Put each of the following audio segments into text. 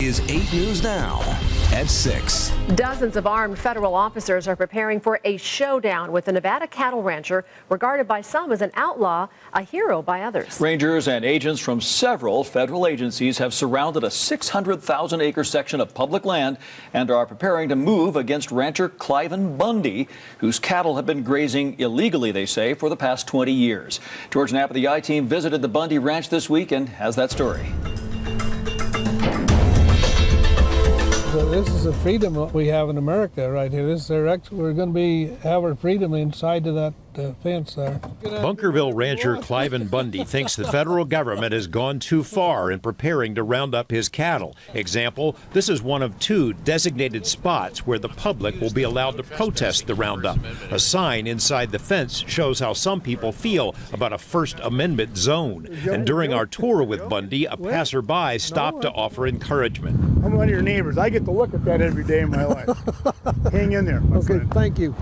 Is 8 News Now at 6. Dozens of armed federal officers are preparing for a showdown with a Nevada cattle rancher regarded by some as an outlaw, a hero by others. Rangers and agents from several federal agencies have surrounded a 600,000-acre section of public land and are preparing to move against rancher Clive Bundy, whose cattle have been grazing illegally, they say, for the past 20 years. George Knapp of the I-Team visited the Bundy Ranch this week and has that story. This is the freedom that we have in America right here. We're going to have our freedom inside of that fence there. Bunkerville rancher Clive Bundy thinks the federal government has gone too far in preparing to round up his cattle. Example, this is one of 2 designated spots where the public will be allowed to protest the roundup. A sign inside the fence shows how some people feel about a First Amendment zone. And during our tour with Bundy, a passerby stopped to offer encouragement. I'm one of your neighbors. I get to look at that every day in my life. Hang in there. Okay, thank you.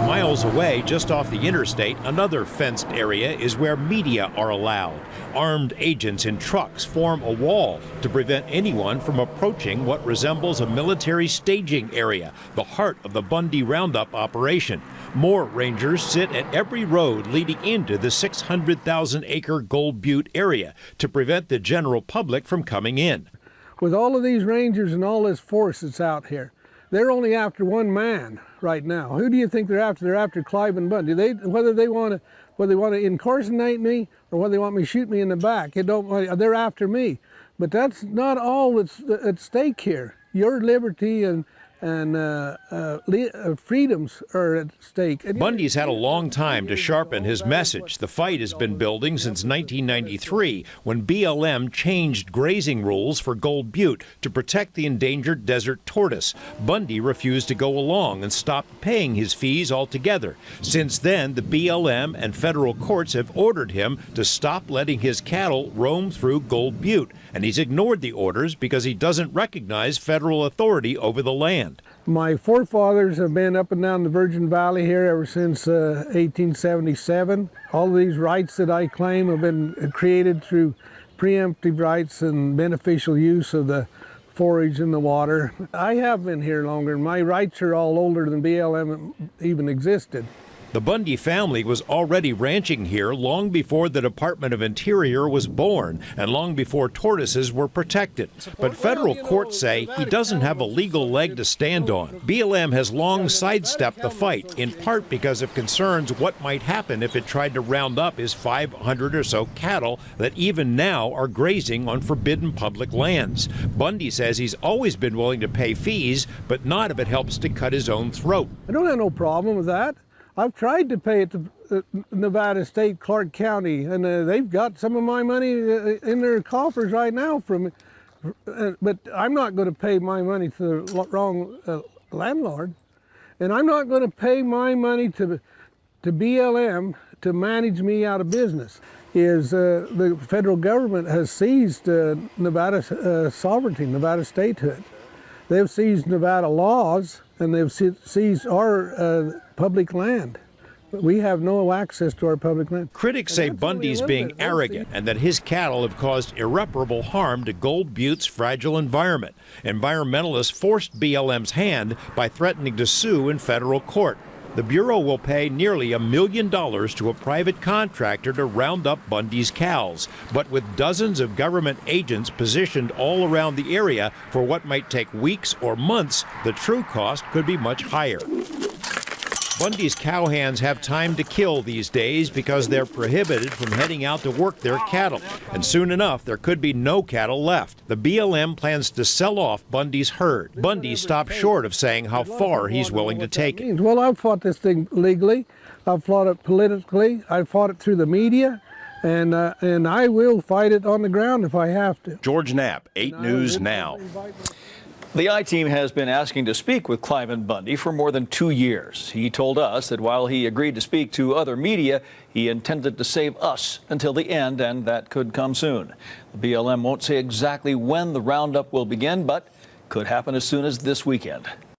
Miles away, just off the interstate, another fenced area is where media are allowed. Armed agents in trucks form a wall to prevent anyone from approaching what resembles a military staging area, the heart of the Bundy Roundup operation. More rangers sit at every road leading into the 600,000-acre Gold Butte area to prevent the general public from coming in. With all of these rangers and all this force that's out here, they're only after one man right now. Who do you think they're after? They're after Clive Bundy. Whether they want to incarcerate me or whether they want me to shoot me in the back, they're after me. But that's not all that's at stake here. Your liberty and freedoms are at stake. Bundy's had a long time to sharpen his message. The fight has been building since 1993, when BLM changed grazing rules for Gold Butte to protect the endangered desert tortoise. Bundy refused to go along and stopped paying his fees altogether. Since then, the BLM and federal courts have ordered him to stop letting his cattle roam through Gold Butte, and he's ignored the orders because he doesn't recognize federal authority over the land. My forefathers have been up and down the Virgin Valley here ever since 1877. All of these rights that I claim have been created through preemptive rights and beneficial use of the forage and the water. I have been here longer, and my rights are all older than BLM even existed. The Bundy family was already ranching here long before the Department of Interior was born and long before tortoises were protected. But federal courts say he doesn't have a legal leg to stand on. BLM has long sidestepped the fight, in part because of concerns what might happen if it tried to round up his 500 or so cattle that even now are grazing on forbidden public lands. Bundy says he's always been willing to pay fees, but not if it helps to cut his own throat. I don't have no problem with that. I've tried to pay it to Nevada State, Clark County, and they've got some of my money in their coffers right now from me. But I'm not going to pay my money to the wrong landlord. And I'm not going to pay my money to BLM to manage me out of business. The federal government has seized Nevada sovereignty, Nevada statehood. They've seized Nevada laws, and they've seized our public land. We have no access to our public land. Critics say Bundy's being arrogant and that his cattle have caused irreparable harm to Gold Butte's fragile environment. Environmentalists forced BLM's hand by threatening to sue in federal court. The Bureau will pay nearly $1 million to a private contractor to round up Bundy's cows. But with dozens of government agents positioned all around the area for what might take weeks or months, the true cost could be much higher. Bundy's cowhands have time to kill these days because they're prohibited from heading out to work their cattle. And soon enough, there could be no cattle left. The BLM plans to sell off Bundy's herd. Bundy stopped short of saying how far he's willing to take it. Well, I've fought this thing legally. I've fought it politically. I've fought it through the media. And I will fight it on the ground if I have to. George Knapp, 8 News Now. The I-Team has been asking to speak with Clive Bundy for more than 2 years. He told us that while he agreed to speak to other media, he intended to save us until the end, and that could come soon. The BLM won't say exactly when the roundup will begin, but could happen as soon as this weekend.